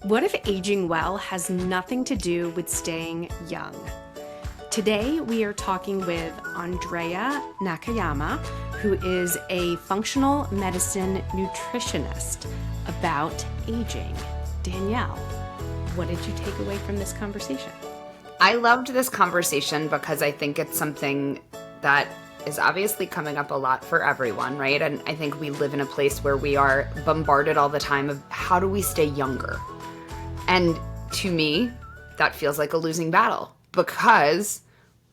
What if aging well has nothing to do with staying young? Today, we are talking with Andrea Nakayama, who is a functional medicine nutritionist, about aging. Danielle, what did you take away from this conversation? I loved this conversation because I think it's something that is obviously coming up a lot for everyone, right? And I think we live in a place where we are bombarded all the time of how do we stay younger? And to me, that feels like a losing battle because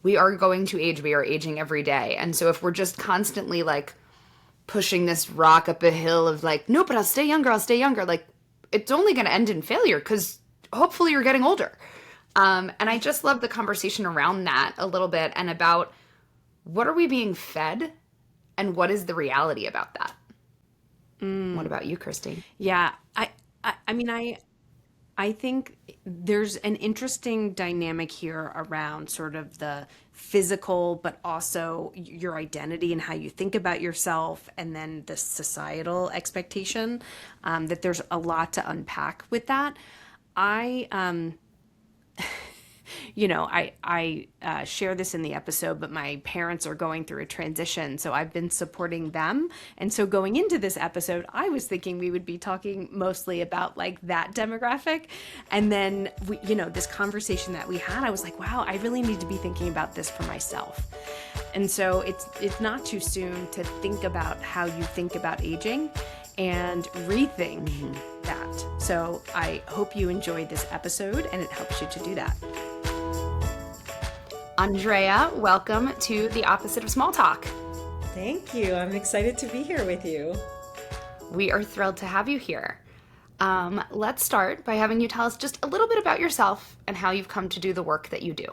we are going to age. We are aging every day. And so if we're just constantly like pushing this rock up a hill of like, no, but I'll stay younger, like it's only going to end in failure because hopefully you're getting older. And I just love the conversation around that a little bit and about what are we being fed and what is the reality about that? What about you, Christy? Yeah, I think there's an interesting dynamic here around sort of the physical, but also your identity and how you think about yourself, and then the societal expectation, that there's a lot to unpack with that. I share this in the episode, but my parents are going through a transition, so I've been supporting them. And so going into this episode, I was thinking we would be talking mostly about like that demographic. And then this conversation that we had, I was like, wow, I really need to be thinking about this for myself. And so it's not too soon to think about how you think about aging and rethink that. So I hope you enjoyed this episode and it helps you to do that. Andrea, welcome to The Opposite of Small Talk. Thank you. I'm excited to be here with you. We are thrilled to have you here. Let's start by having you tell us just a little bit about yourself and how you've come to do the work that you do.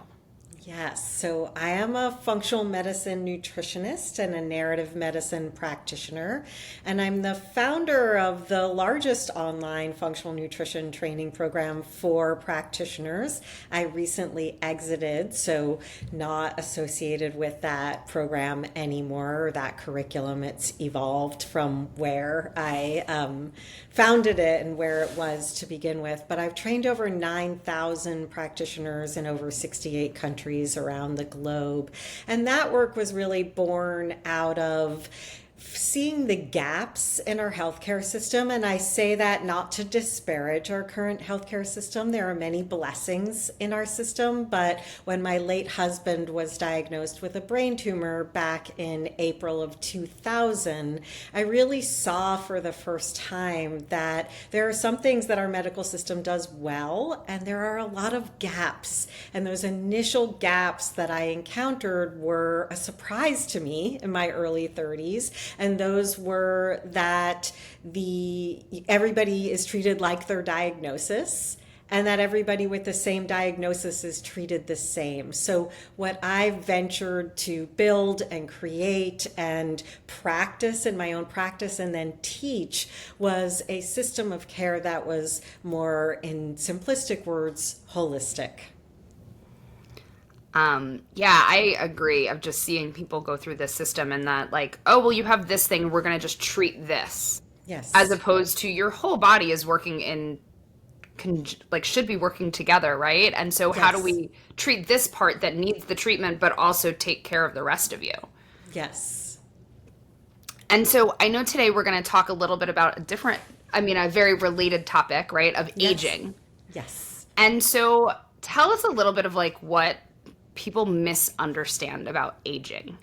Yes, so I am a functional medicine nutritionist and a narrative medicine practitioner, and I'm the founder of the largest online functional nutrition training program for practitioners. I recently exited, so not associated with that program anymore, or that curriculum. It's evolved from where I founded it and where it was to begin with. But I've trained over 9,000 practitioners in over 68 countries around the globe. And that work was really born out of seeing the gaps in our healthcare system. And I say that not to disparage our current healthcare system. There are many blessings in our system. But when my late husband was diagnosed with a brain tumor back in April of 2000, I really saw for the first time that there are some things that our medical system does well, and there are a lot of gaps. And those initial gaps that I encountered were a surprise to me in my early 30s. And those were that everybody is treated like their diagnosis, and that everybody with the same diagnosis is treated the same. So what I ventured to build and create and practice in my own practice and then teach was a system of care that was more, in simplistic words, holistic. I agree of just seeing people go through this system and that like, oh, well, you have this thing, we're going to just treat this. Yes. As opposed to your whole body is working should be working together, right? And so how do we treat this part that needs the treatment, but also take care of the rest of you? Yes. And so I know today we're going to talk a little bit about a very related topic, right? Of aging. Yes. And so tell us a little bit of like what people misunderstand about aging.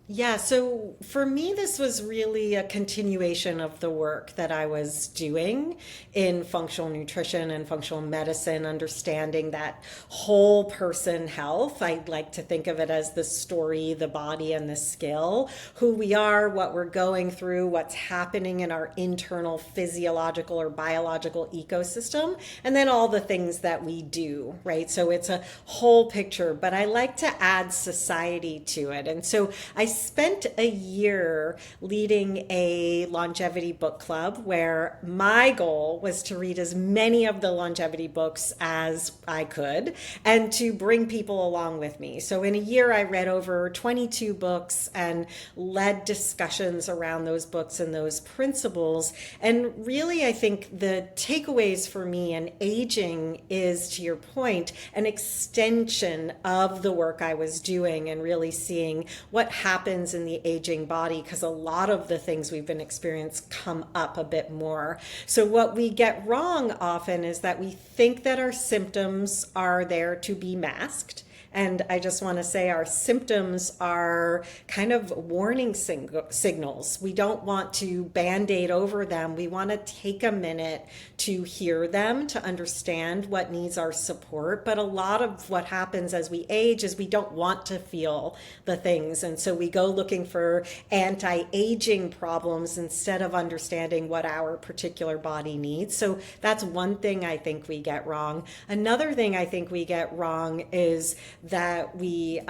Yeah, so for me, this was really a continuation of the work that I was doing in functional nutrition and functional medicine, understanding that whole person health. I like to think of it as the story, the body, and the skill, who we are, what we're going through, what's happening in our internal physiological or biological ecosystem, and then all the things that we do, right? So it's a whole picture, but I like to add society to it. And so I spent a year leading a longevity book club where my goal was to read as many of the longevity books as I could and to bring people along with me. So in a year, I read over 22 books and led discussions around those books and those principles. And really, I think the takeaways for me in aging is, to your point, an extension of the work I was doing and really seeing what happens in the aging body, because a lot of the things we've been experiencing come up a bit more. So what we get wrong often is that we think that our symptoms are there to be masked. And I just want to say our symptoms are kind of warning signals. We don't want to Band-Aid over them. We want to take a minute to hear them, to understand what needs our support. But a lot of what happens as we age is we don't want to feel the things. And so we go looking for anti-aging problems instead of understanding what our particular body needs. So that's one thing I think we get wrong. Another thing I think we get wrong is that we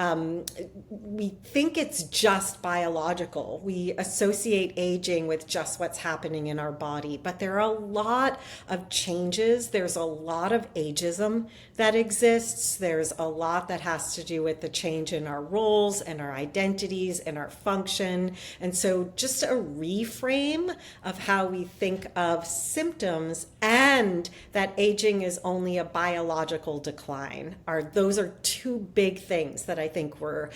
think it's just biological. We associate aging with just what's happening in our body, but there are a lot of changes. There's a lot of ageism that exists. There's a lot that has to do with the change in our roles and our identities and our function. And so just a reframe of how we think of symptoms and that aging is only a biological decline. Those are two big things that I think we're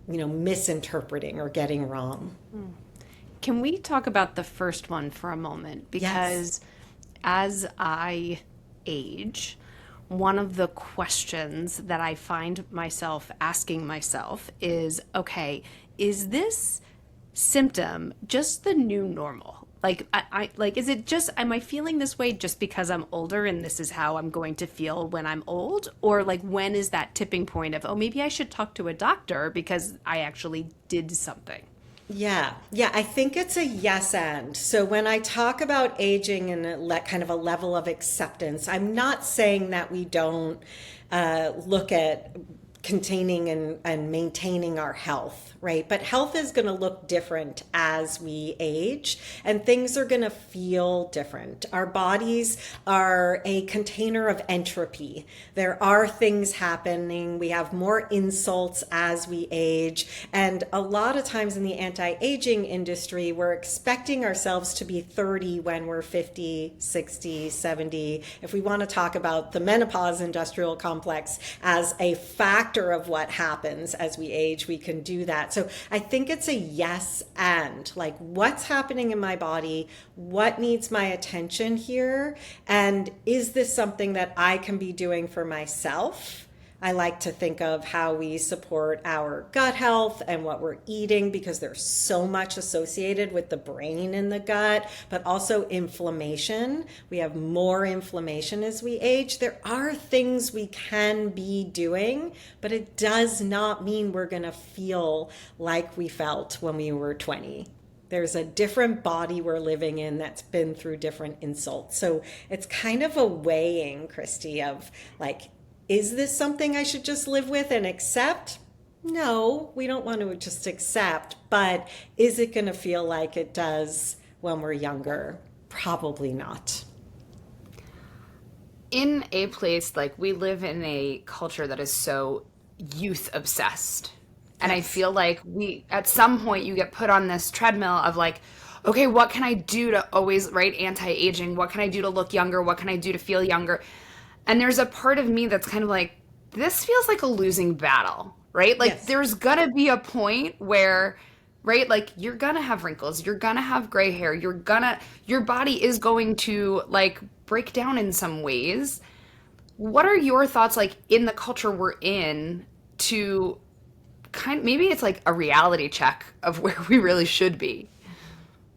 misinterpreting or getting wrong. Can we talk about the first one for a moment? Because as I age, one of the questions that I find myself asking myself is, okay, is this symptom just the new normal? Like, is it just, am I feeling this way just because I'm older and this is how I'm going to feel when I'm old? Or like, when is that tipping point of, oh, maybe I should talk to a doctor because I actually did something? Yeah, I think it's a yes and. So when I talk about aging and kind of a level of acceptance, I'm not saying that we don't look at containing and maintaining our health, right? But health is going to look different as we age, and things are going to feel different. Our bodies are a container of entropy. There are things happening. We have more insults as we age. And a lot of times in the anti-aging industry, we're expecting ourselves to be 30 when we're 50, 60, 70. If we want to talk about the menopause industrial complex as a factor of what happens as we age, we can do that. So I think it's a yes and, like, what's happening in my body, what needs my attention here, and is this something that I can be doing for myself? I like to think of how we support our gut health and what we're eating, because there's so much associated with the brain in the gut, but also inflammation. We have more inflammation as we age. There are things we can be doing, but it does not mean we're going to feel like we felt when we were 20. There's a different body we're living in that's been through different insults. So it's kind of a weighing, Christy, of like, is this something I should just live with and accept? No, we don't want to just accept, but is it going to feel like it does when we're younger? Probably not. In a place like we live in a culture that is so youth obsessed. And I feel like at some point you get put on this treadmill of like, okay, what can I do to always, right, anti-aging? What can I do to look younger? What can I do to feel younger? And there's a part of me that's kind of like, this feels like a losing battle, right? Like there's gonna be a point where, right, like you're gonna have wrinkles, you're gonna have gray hair, your body is going to like break down in some ways. What are your thoughts, like, in the culture we're in, to maybe it's like a reality check of where we really should be?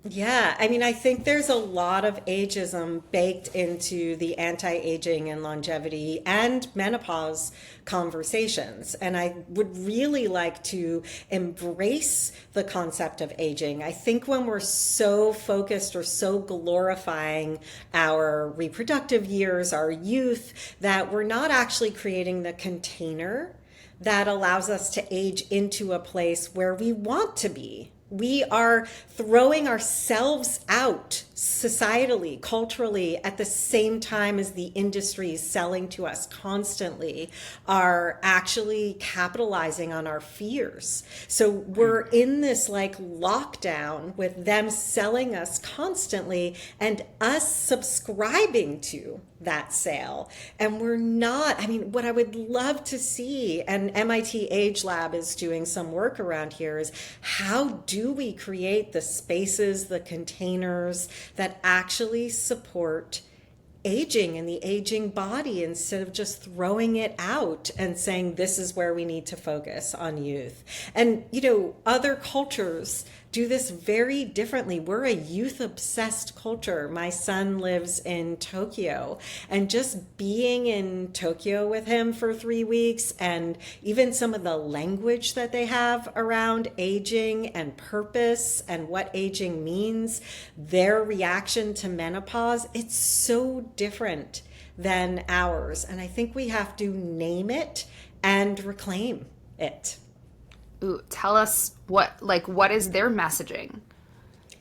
Yeah, I mean, I think there's a lot of ageism baked into the anti-aging and longevity and menopause conversations. And I would really like to embrace the concept of aging. I think when we're so focused or so glorifying our reproductive years, our youth, that we're not actually creating the container that allows us to age into a place where we want to be. We are throwing ourselves out societally, culturally, at the same time as the industries selling to us constantly are actually capitalizing on our fears. So we're in this like lockdown with them selling us constantly and us subscribing to that sale. And we're not, I mean, what I would love to see, and MIT Age Lab is doing some work around here, is how do we create the spaces, the containers that actually support aging and the aging body instead of just throwing it out and saying this is where we need to focus on youth. And other cultures do this very differently. We're a youth obsessed culture. My son lives in Tokyo, and just being in Tokyo with him for 3 weeks, and even some of the language that they have around aging and purpose and what aging means, their reaction to menopause, it's so different than ours. And I think we have to name it and reclaim it. Ooh, tell us what is their messaging?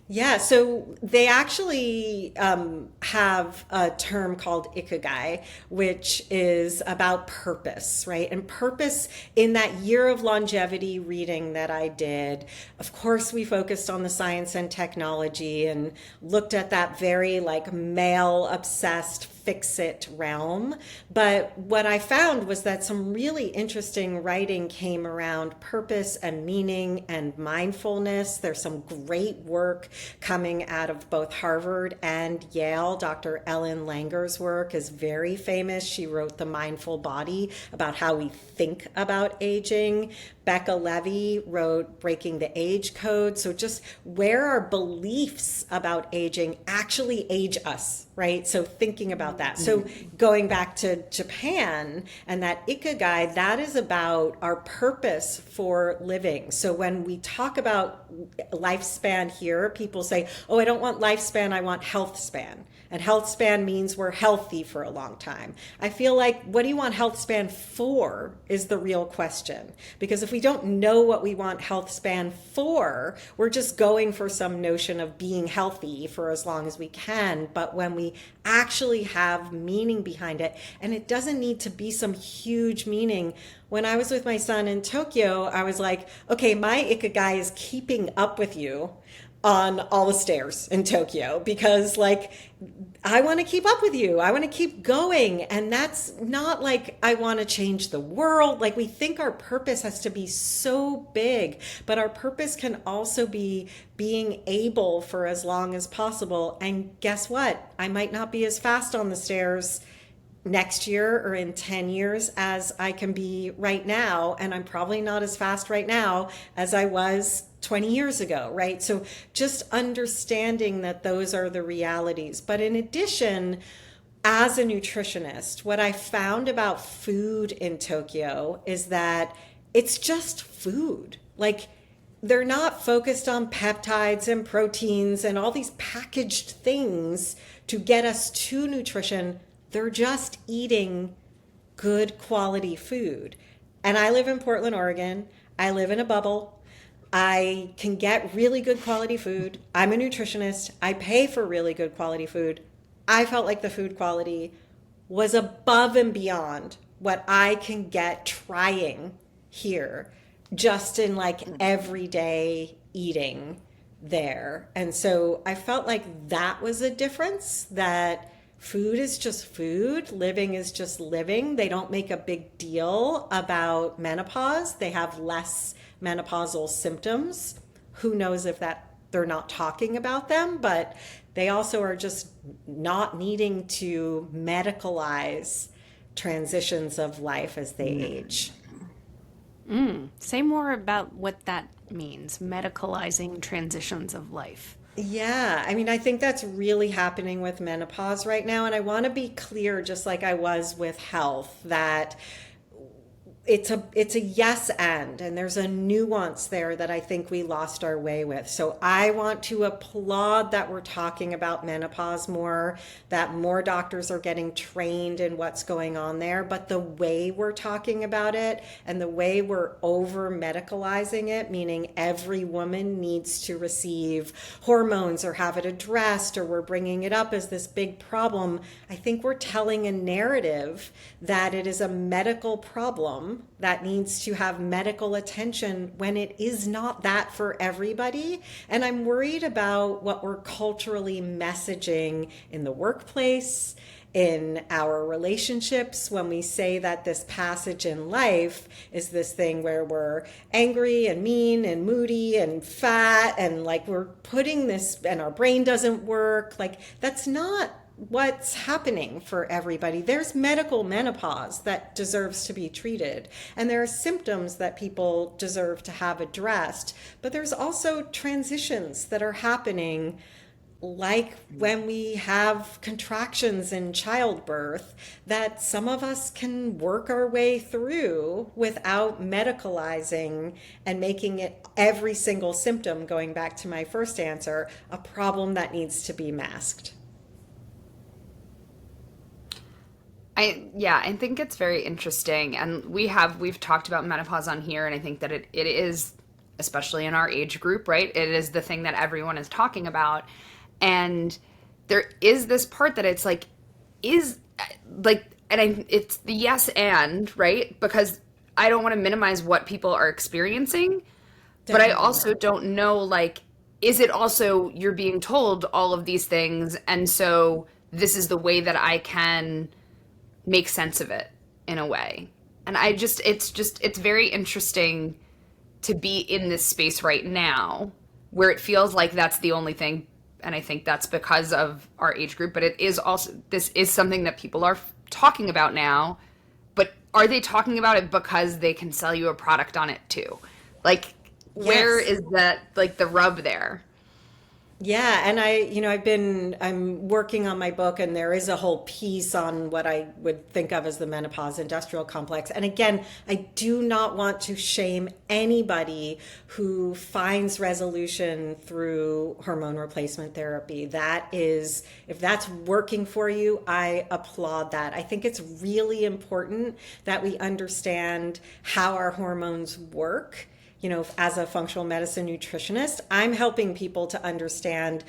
Yeah, so they actually have a term called ikigai, which is about purpose, right? And purpose, in that year of longevity reading that I did, of course, we focused on the science and technology and looked at that very like male obsessed fix-it realm. But what I found was that some really interesting writing came around purpose and meaning and mindfulness. There's some great work coming out of both Harvard and Yale. Dr. Ellen Langer's work is very famous. She wrote The Mindful Body, about how we think about aging. Becca Levy wrote Breaking the Age Code. So just where our beliefs about aging actually age us, right? So thinking about that. So going back to Japan and that ikigai, that is about our purpose for living. So when we talk about lifespan here, people say, oh, I don't want lifespan, I want health span. And health span means we're healthy for a long time. I feel like, what do you want health span for is the real question. Because if we don't know what we want health span for, we're just going for some notion of being healthy for as long as we can. But when we actually have meaning behind it, and it doesn't need to be some huge meaning. When I was with my son in Tokyo, I was like, okay, my ikigai is keeping up with you on all the stairs in Tokyo, because like I want to keep up with you. I want to keep going. And that's not like I want to change the world. Like we think our purpose has to be so big, but our purpose can also be being able for as long as possible. And guess what? I might not be as fast on the stairs next year or in 10 years as I can be right now. And I'm probably not as fast right now as I was 20 years ago, right? So just understanding that those are the realities. But in addition, as a nutritionist, what I found about food in Tokyo is that it's just food. Like they're not focused on peptides and proteins and all these packaged things to get us to nutrition. They're just eating good quality food. And I live in Portland, Oregon. I live in a bubble. I can get really good quality food. I'm a nutritionist. I pay for really good quality food. I felt like the food quality was above and beyond what I can get trying here, just in like everyday eating there. And so I felt like that was a difference, that food is just food, living is just living. They don't make a big deal about menopause. They have less menopausal symptoms. Who knows if that they're not talking about them, but they also are just not needing to medicalize transitions of life as they age. Say more about what that means, medicalizing transitions of life. Yeah, I mean, I think that's really happening with menopause right now. And I want to be clear, just like I was with health, that it's a yes and there's a nuance there that I think we lost our way with. So I want to applaud that we're talking about menopause more, that more doctors are getting trained in what's going on there, but the way we're talking about it and the way we're over medicalizing it, meaning every woman needs to receive hormones or have it addressed, or we're bringing it up as this big problem, I think we're telling a narrative that it is a medical problem that needs to have medical attention when it is not that for everybody. And I'm worried about what we're culturally messaging in the workplace, in our relationships, when we say that this passage in life is this thing where we're angry and mean and moody and fat and like we're putting this and our brain doesn't work. Like, that's not what's happening for everybody. There's medical menopause that deserves to be treated, and there are symptoms that people deserve to have addressed, but there's also transitions that are happening, like when we have contractions in childbirth, that some of us can work our way through without medicalizing and making it every single symptom, going back to my first answer, a problem that needs to be masked. I think it's very interesting, and we've talked about menopause on here, and I think that it is, especially in our age group, right? It is the thing that everyone is talking about, and there is this part that it's like, is like, it's the yes and, right? Because I don't want to minimize what people are experiencing, but I also don't know, like, is it also you're being told all of these things, and so this is the way that I can make sense of it in a way. And it's very interesting to be in this space right now where it feels like that's the only thing. And I think that's because of our age group, but it is also, this is something that people are talking about now, but are they talking about it because they can sell you a product on it too? Like, where is that, like, the rub there? Yeah, and I'm working on my book, and there is a whole piece on what I would think of as the menopause industrial complex. And again, I do not want to shame anybody who finds resolution through hormone replacement therapy. That is, if that's working for you, I applaud that. I think it's really important that we understand how our hormones work. As a functional medicine nutritionist, I'm helping people to understand,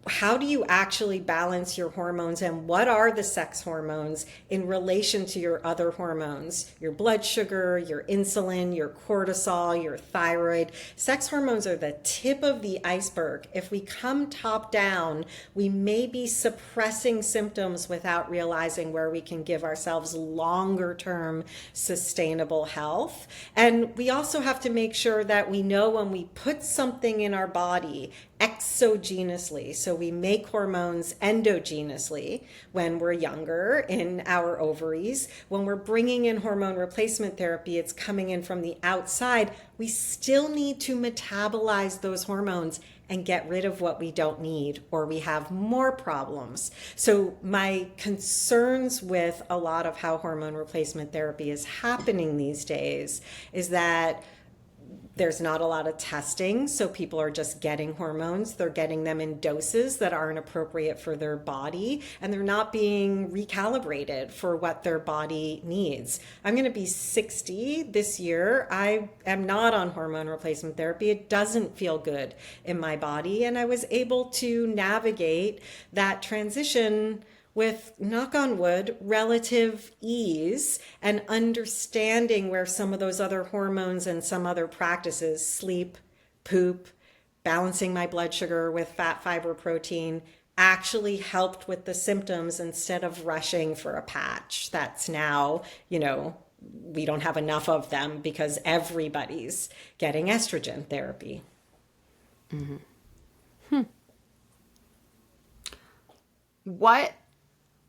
how do you actually balance your hormones, and what are the sex hormones in relation to your other hormones, your blood sugar, your insulin, your cortisol, your thyroid. Sex hormones are the tip of the iceberg. If we come top down, we may be suppressing symptoms without realizing where we can give ourselves longer term sustainable health. And we also have to make sure that we know when we put something in our body exogenously. So we make hormones endogenously when we're younger in our ovaries. When we're bringing in hormone replacement therapy, it's coming in from the outside. We still need to metabolize those hormones and get rid of what we don't need, or we have more problems. So my concerns with a lot of how hormone replacement therapy is happening these days is that there's not a lot of testing, so people are just getting hormones. They're getting them in doses that aren't appropriate for their body, and they're not being recalibrated for what their body needs. I'm going to be 60 this year. I am not on hormone replacement therapy. It doesn't feel good in my body, and I was able to navigate that transition with, knock on wood, relative ease, and understanding where some of those other hormones and some other practices, sleep, poop, balancing my blood sugar with fat, fiber, protein, actually helped with the symptoms instead of rushing for a patch that's now, we don't have enough of them because everybody's getting estrogen therapy. Mm-hmm. What,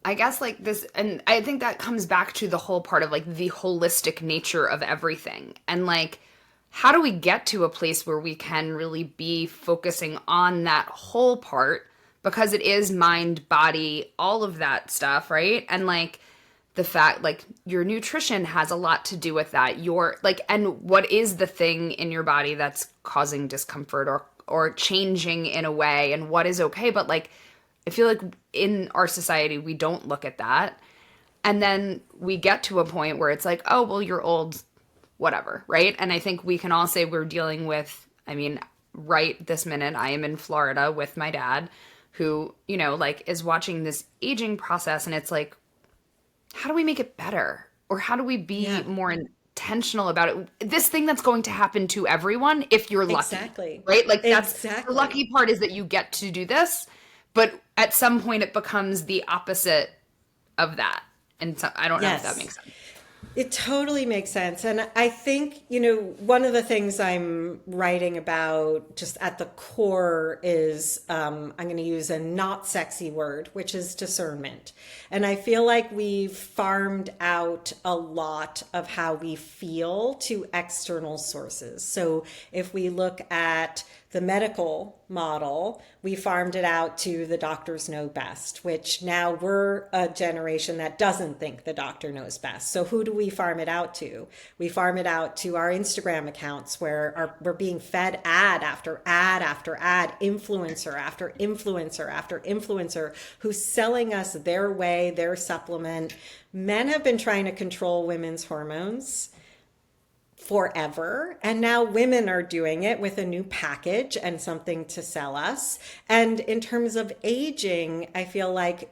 I guess, like this, and I think that comes back to the whole part of, like, the holistic nature of everything. And, like, how do we get to a place where we can really be focusing on that whole part? Because it is mind, body, all of that stuff, right? And, like, the fact like your nutrition has a lot to do with that. Your like, and what is the thing in your body that's causing discomfort or changing in a way, and what is okay. But like, I feel like in our society, we don't look at that. And then we get to a point where it's like, oh, well, you're old, whatever, right? And I think we can all say we're dealing with, I mean, right this minute, I am in Florida with my dad who, you know, like is watching this aging process. And it's like, how do we make it better? Or how do we be more intentional about it? This thing that's going to happen to everyone if you're lucky. Exactly. Right? Like that's the lucky part, is that you get to do this. But at some point it becomes the opposite of that. And so, I don't know if that makes sense. It totally makes sense. And I think, you know, one of the things I'm writing about just at the core is I'm going to use a not sexy word, which is discernment. And I feel like we've farmed out a lot of how we feel to external sources. So if we look at the medical model, we farmed it out to the doctors know best, which now we're a generation that doesn't think the doctor knows best. So who do we farm it out to? We farm it out to our Instagram accounts where we're being fed ad after ad after ad, influencer after influencer after influencer who's selling us their way, their supplement. Men have been trying to control women's hormones forever. And now women are doing it with a new package and something to sell us. And in terms of aging, I feel like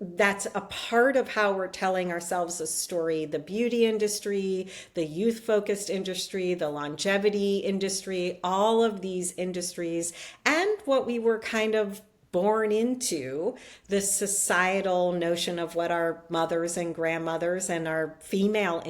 that's a part of how we're telling ourselves a story. The beauty industry, the youth-focused industry, the longevity industry, all of these industries, and what we were kind of born into, this societal notion of what our mothers and grandmothers and our female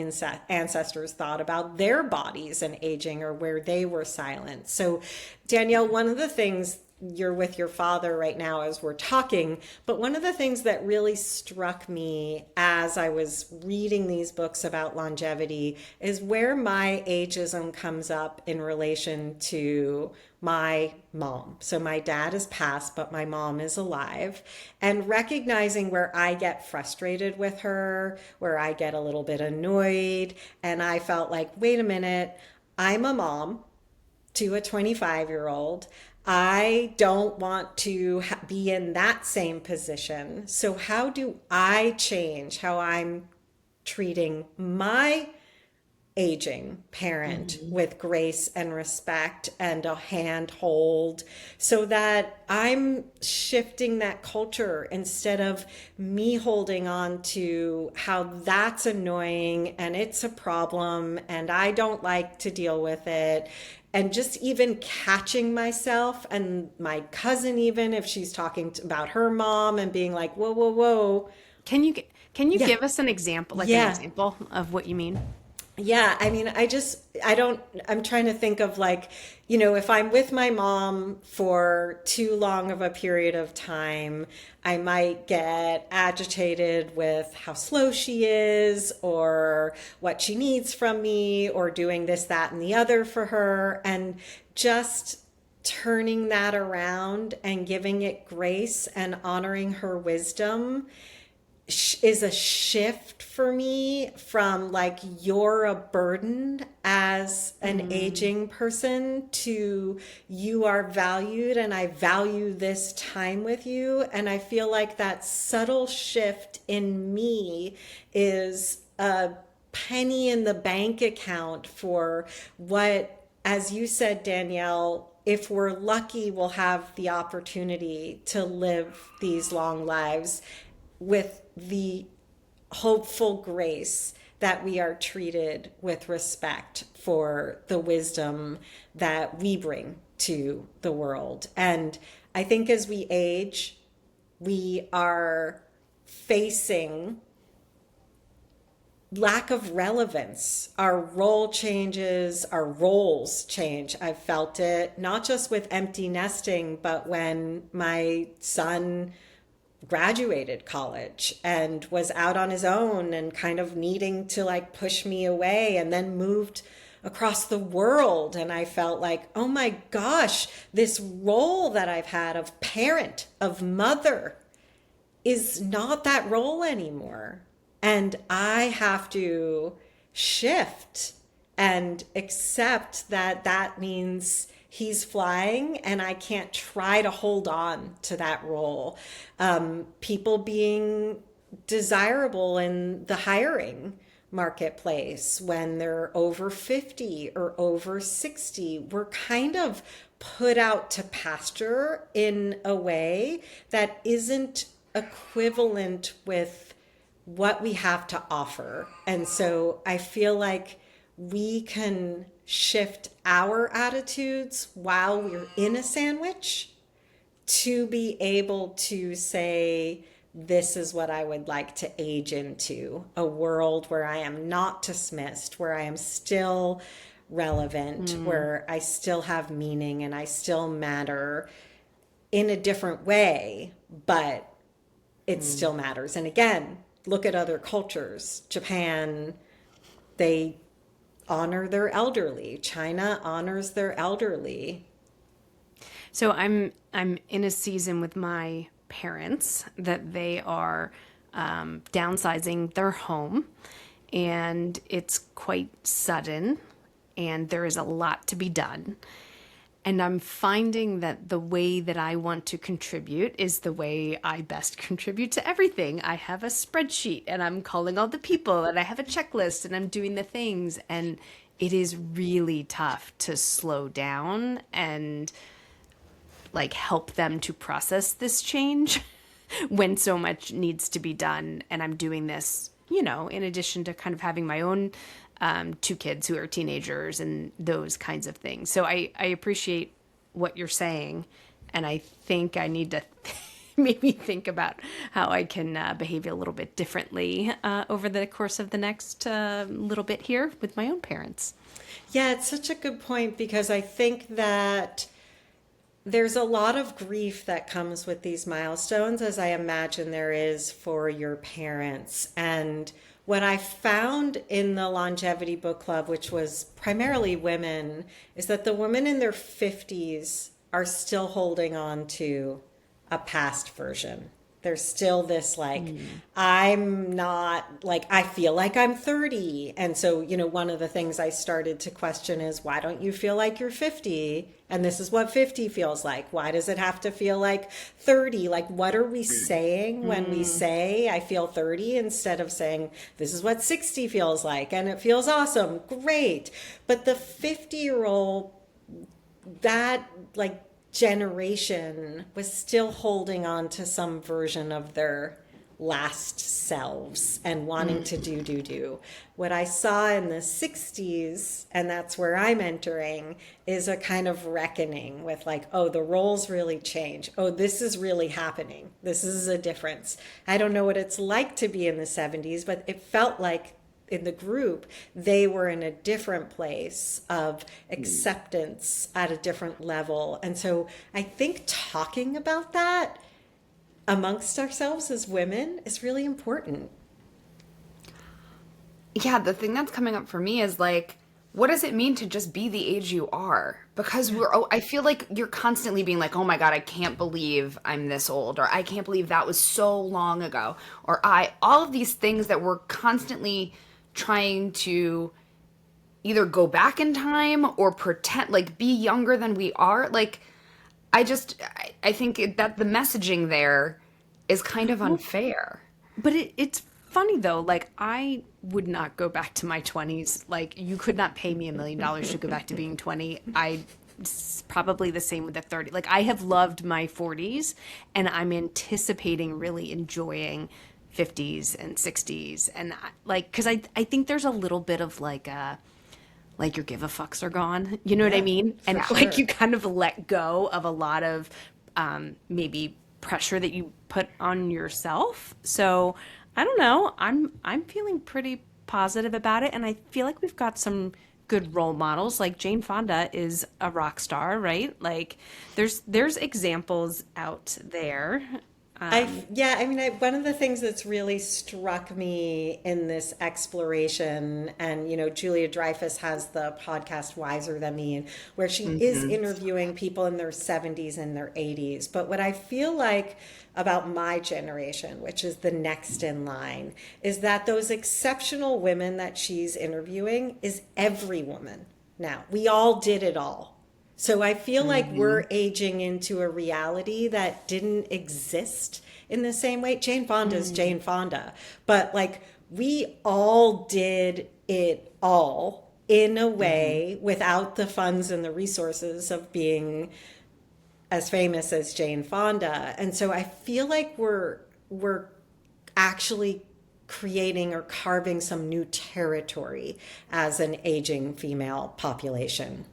ancestors thought about their bodies and aging, or where they were silent. So Danielle, one of the things, you're with your father right now as we're talking, but one of the things that really struck me as I was reading these books about longevity is where my ageism comes up in relation to my mom. So my dad is passed, but my mom is alive, and recognizing where I get frustrated with her, where I get a little bit annoyed. And I felt like, wait a minute, I'm a mom to a 25-year-old. I don't want to be in that same position. So how do I change how I'm treating my aging parent with grace and respect and a handhold, so that I'm shifting that culture instead of me holding on to how that's annoying and it's a problem and I don't like to deal with it. And just even catching myself and my cousin, even if she's talking about her mom, and being like, whoa, whoa, whoa. Can you give us an example, an example of what you mean? Yeah, I mean, I'm trying to think of, like, you know, if I'm with my mom for too long of a period of time, I might get agitated with how slow she is or what she needs from me or doing this, that, and the other for her. And just turning that around and giving it grace and honoring her wisdom is a shift for me from like, you're a burden as an aging person, to you are valued and I value this time with you. And I feel like that subtle shift in me is a penny in the bank account for what, as you said, Danielle, if we're lucky, we'll have the opportunity to live these long lives with the hopeful grace that we are treated with respect for the wisdom that we bring to the world. And I think as we age, we are facing lack of relevance. Our role changes, our roles change. I've felt it not just with empty nesting, but when my son graduated college and was out on his own and kind of needing to like push me away, and then moved across the world. And I felt like, oh my gosh, this role that I've had of parent, of mother, is not that role anymore. And I have to shift and accept that that means he's flying and I can't try to hold on to that role. People being desirable in the hiring marketplace when they're over 50 or over 60, we're kind of put out to pasture in a way that isn't equivalent with what we have to offer. And so I feel like we can shift our attitudes while we're in a sandwich to be able to say, this is what I would like to age into, a world where I am not dismissed, where I am still relevant, where I still have meaning and I still matter in a different way, but it still matters. And again, look at other cultures. Japan, they honor their elderly. China honors their elderly. So I'm in a season with my parents that they are downsizing their home, and it's quite sudden, and there is a lot to be done. And I'm finding that the way that I want to contribute is the way I best contribute to everything. I have a spreadsheet and I'm calling all the people and I have a checklist and I'm doing the things. And it is really tough to slow down and like help them to process this change when so much needs to be done. And I'm doing this, you know, in addition to kind of having my own two kids who are teenagers and those kinds of things. So I appreciate what you're saying. And I think I need to maybe think about how I can behave a little bit differently over the course of the next little bit here with my own parents. Yeah, it's such a good point because I think that there's a lot of grief that comes with these milestones, as I imagine there is for your parents. And what I found in the longevity book club, which was primarily women, is that the women in their 50s are still holding on to a past version. There's still this like, I'm not like, I feel like I'm 30. And so, you know, one of the things I started to question is, why don't you feel like you're 50? And this is what 50 feels like. Why does it have to feel like 30? Like, what are we saying when we say I feel 30 instead of saying this is what 60 feels like? And it feels awesome. Great. But the 50-year-old, that like generation was still holding on to some version of their last selves and wanting to do. What I saw in the 60s, and that's where I'm entering, is a kind of reckoning with like, oh, the roles really change. Oh, this is really happening. This is a difference. I don't know what it's like to be in the 70s, but it felt like in the group, they were in a different place of acceptance at a different level. And so I think talking about that amongst ourselves as women is really important. Yeah, the thing that's coming up for me is like, what does it mean to just be the age you are? Because I feel like you're constantly being like, oh my God, I can't believe I'm this old, or I can't believe that was so long ago, or all of these things that we're constantly trying to either go back in time or pretend, like be younger than we are. Like, I think that the messaging there is kind of unfair. But it's funny though, like I would not go back to my 20s. Like you could not pay me $1 million to go back to being 20. It's probably the same with the 30. Like I have loved my 40s and I'm anticipating really enjoying 50s and 60s. And like, cause I think there's a little bit of like your give a fucks are gone. You know what I mean? And like you kind of let go of a lot of maybe pressure that you put on yourself. So I don't know. I'm feeling pretty positive about it. And I feel like we've got some good role models. Like Jane Fonda is a rock star, right? Like there's examples out there. One of the things that's really struck me in this exploration, and Julia Dreyfus has the podcast Wiser Than Me, where she is interviewing people in their 70s and their 80s. But what I feel like about my generation, which is the next in line, is that those exceptional women that she's interviewing is every woman now. We all did it all. So I feel like we're aging into a reality that didn't exist in the same way. Jane Fonda's Jane Fonda, but like we all did it all in a way without the funds and the resources of being as famous as Jane Fonda. And so I feel like we're actually creating or carving some new territory as an aging female population.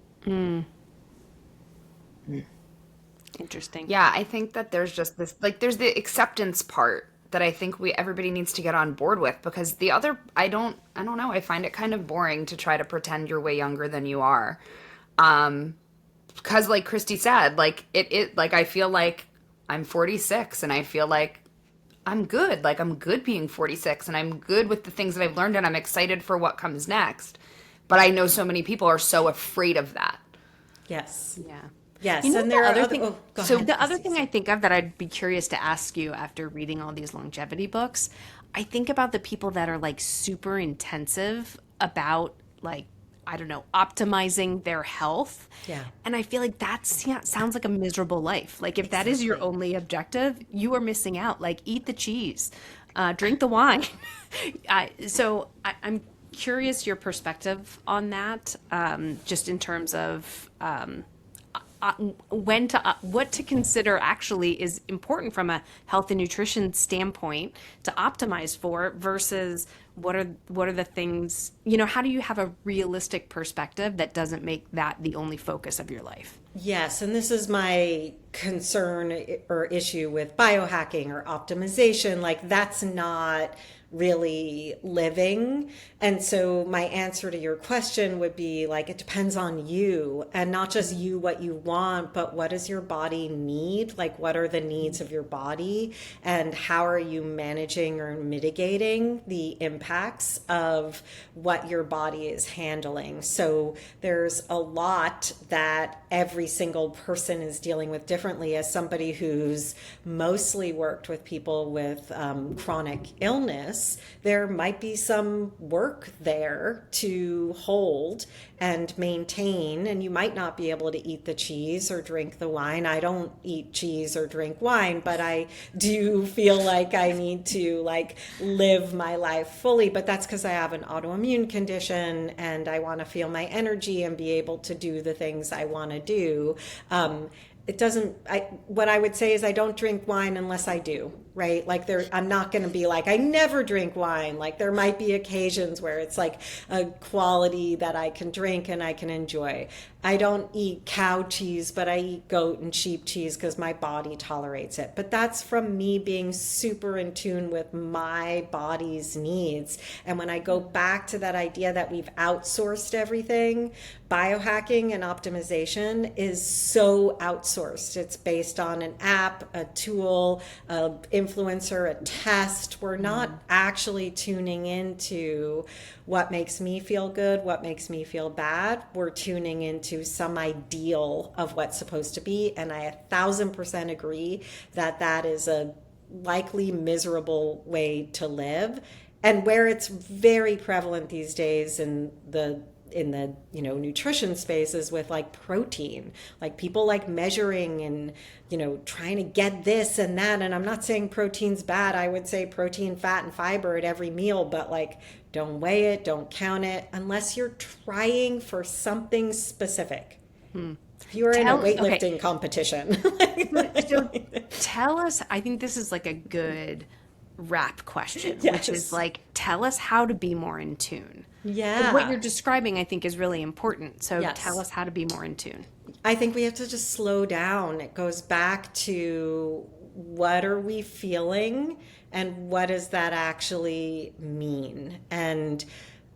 Interesting. Yeah, I think that there's just this, like, there's the acceptance part that I think everybody needs to get on board with, because the other, I don't know, I find it kind of boring to try to pretend you're way younger than you are. Because like Christy said, like like I feel like I'm 46 and I feel like I'm good. Like I'm good being 46 and I'm good with the things that I've learned and I'm excited for what comes next. But I know so many people are so afraid of that. Yes. Yeah. Yes. And there are other things. So the other thing I think of that I'd be curious to ask you after reading all these longevity books, I think about the people that are like super intensive about like, I don't know, optimizing their health. Yeah. And I feel like that sounds like a miserable life. Like if that is your only objective, you are missing out. Like eat the cheese, drink the wine. I'm curious your perspective on that, just in terms of what to consider actually is important from a health and nutrition standpoint to optimize for versus what are the things, how do you have a realistic perspective that doesn't make that the only focus of your life? Yes, and this is my concern or issue with biohacking or optimization. Like that's not really living. And so my answer to your question would be like, it depends on you, and not just you, what you want, but what does your body need? Like, what are the needs of your body, and how are you managing or mitigating the impacts of what your body is handling? So there's a lot that every single person is dealing with differently. As somebody who's mostly worked with people with chronic illness, there might be some work there to hold and maintain, and you might not be able to eat the cheese or drink the wine. I don't eat cheese or drink wine, but I do feel like I need to like live my life fully. But that's because I have an autoimmune condition and I want to feel my energy and be able to do the things I want to do. What I would say is I don't drink wine unless I do, right? Like I'm not going to be like, I never drink wine. Like there might be occasions where it's like a quality that I can drink and I can enjoy. I don't eat cow cheese, but I eat goat and sheep cheese because my body tolerates it. But that's from me being super in tune with my body's needs. And when I go back to that idea that we've outsourced everything, biohacking and optimization is so outsourced. It's based on an app, a tool, an influencer, a test. We're not actually tuning into what makes me feel good, what makes me feel bad. We're tuning into some ideal of what's supposed to be. And I 1,000% agree that that is a likely miserable way to live. And where it's very prevalent these days in the nutrition spaces with like protein, like people like measuring and trying to get this and that. And I'm not saying protein's bad. I would say protein, fat, and fiber at every meal, but like don't weigh it, don't count it unless you're trying for something specific. If you're in a weightlifting competition. So tell us, I think this is like a good wrap question, Yes. which is like, tell us how to be more in tune. Yeah. And what you're describing, I think, is really important. So Yes. tell us how to be more in tune. I think we have to just slow down. It goes back to what are we feeling and what does that actually mean? And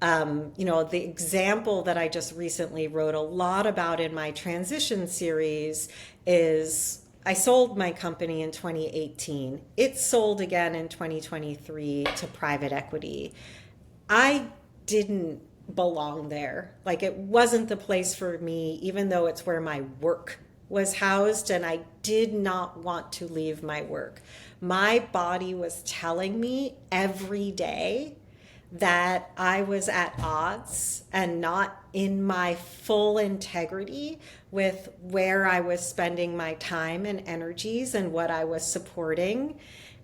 the example that I just recently wrote a lot about in my transition series is I sold my company in 2018. It sold again in 2023 to private equity. I didn't belong there. Like, it wasn't the place for me, even though it's where my work was housed, and I did not want to leave my work. My body was telling me every day that I was at odds and not in my full integrity with where I was spending my time and energies and what I was supporting.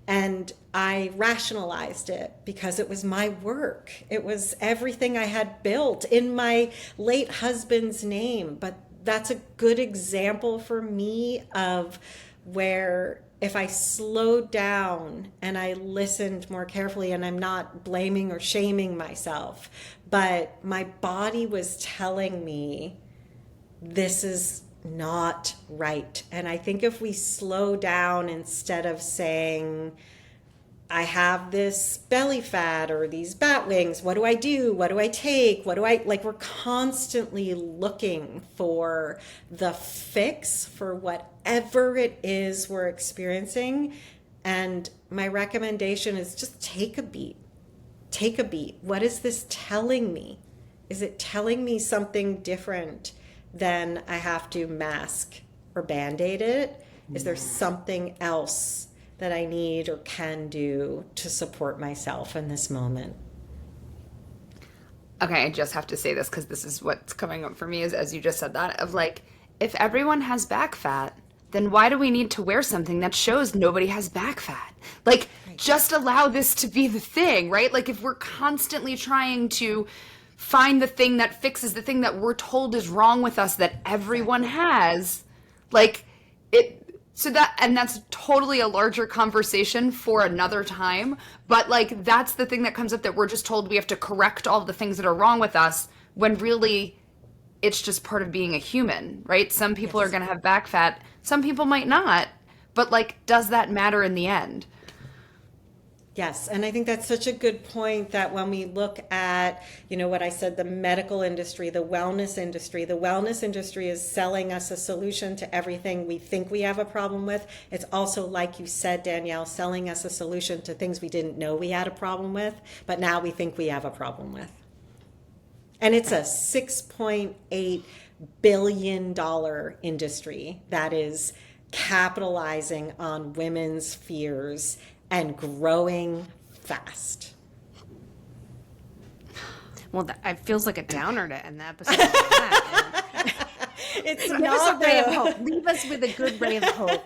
And I rationalized it because it was my work. It was everything I had built in my late husband's name. But that's a good example for me of where if I slowed down and I listened more carefully, and I'm not blaming or shaming myself, but my body was telling me this is not right. And I think if we slow down, instead of saying, I have this belly fat or these bat wings, what do I do? What do I take? We're constantly looking for the fix for whatever it is we're experiencing. And my recommendation is just take a beat. Take a beat. What is this telling me? Is it telling me something different than I have to mask or band-aid it? Is there something else that I need or can do to support myself in this moment? Okay, I just have to say this because this is what's coming up for me is, as you just said that, of like, if everyone has back fat, then why do we need to wear something that shows nobody has back fat? Like, just allow this to be the thing, right? Like, if we're constantly trying to find the thing that fixes the thing that we're told is wrong with us that everyone has, like, that's totally a larger conversation for another time. But like, that's the thing that comes up, that we're just told we have to correct all the things that are wrong with us, when really it's just part of being a human, right? Some people are going to have back fat. Some people might not. But like, does that matter in the end? Yes, and I think that's such a good point, that when we look at, what I said, the medical industry, the wellness industry is selling us a solution to everything we think we have a problem with. It's also, like you said, Danielle, selling us a solution to things we didn't know we had a problem with, but now we think we have a problem with. And it's a $6.8 billion industry that is capitalizing on women's fears and growing fast. Well, it feels like a downer to end the episode with that. It's Give not us a ray of hope. Leave us with a good ray of hope.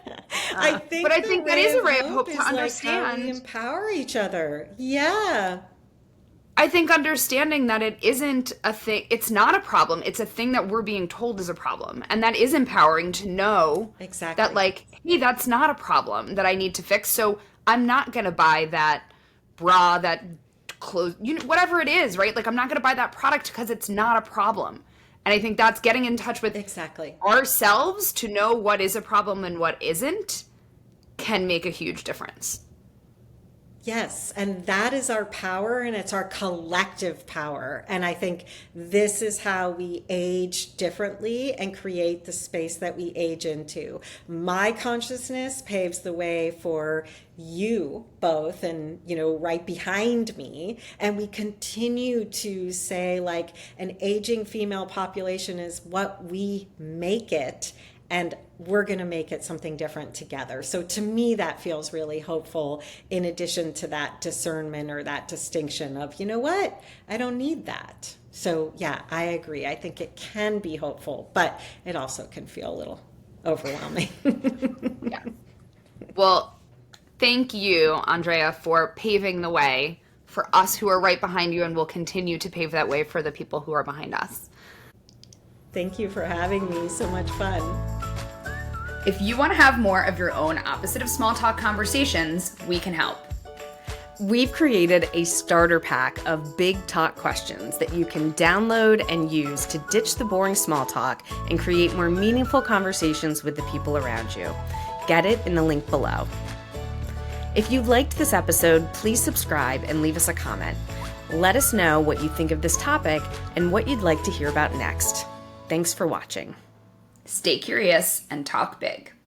I think that is a ray of hope to is understand. like how we empower each other. Yeah. I think understanding that it isn't a thing, it's not a problem, it's a thing that we're being told is a problem. And that is empowering to know Exactly. that, like, hey, that's not a problem that I need to fix. So I'm not going to buy that bra, that clothes, whatever it is, right? Like, I'm not going to buy that product because it's not a problem. And I think that's getting in touch with ourselves to know what is a problem and what isn't can make a huge difference. Yes, and that is our power, and it's our collective power. And I think this is how we age differently and create the space that we age into. My consciousness paves the way for you both, and right behind me, and we continue to say, like, an aging female population is what we make it, and we're going to make it something different together. So to me, that feels really hopeful, in addition to that discernment or that distinction of, what, I don't need that. So yeah, I agree. I think it can be hopeful, but it also can feel a little overwhelming. Yeah. Well, thank you, Andrea, for paving the way for us who are right behind you, and will continue to pave that way for the people who are behind us. Thank you for having me. So much fun. If you want to have more of your own opposite of small talk conversations, we can help. We've created a starter pack of big talk questions that you can download and use to ditch the boring small talk and create more meaningful conversations with the people around you. Get it in the link below. If you liked this episode, please subscribe and leave us a comment. Let us know what you think of this topic and what you'd like to hear about next. Thanks for watching. Stay curious and talk big.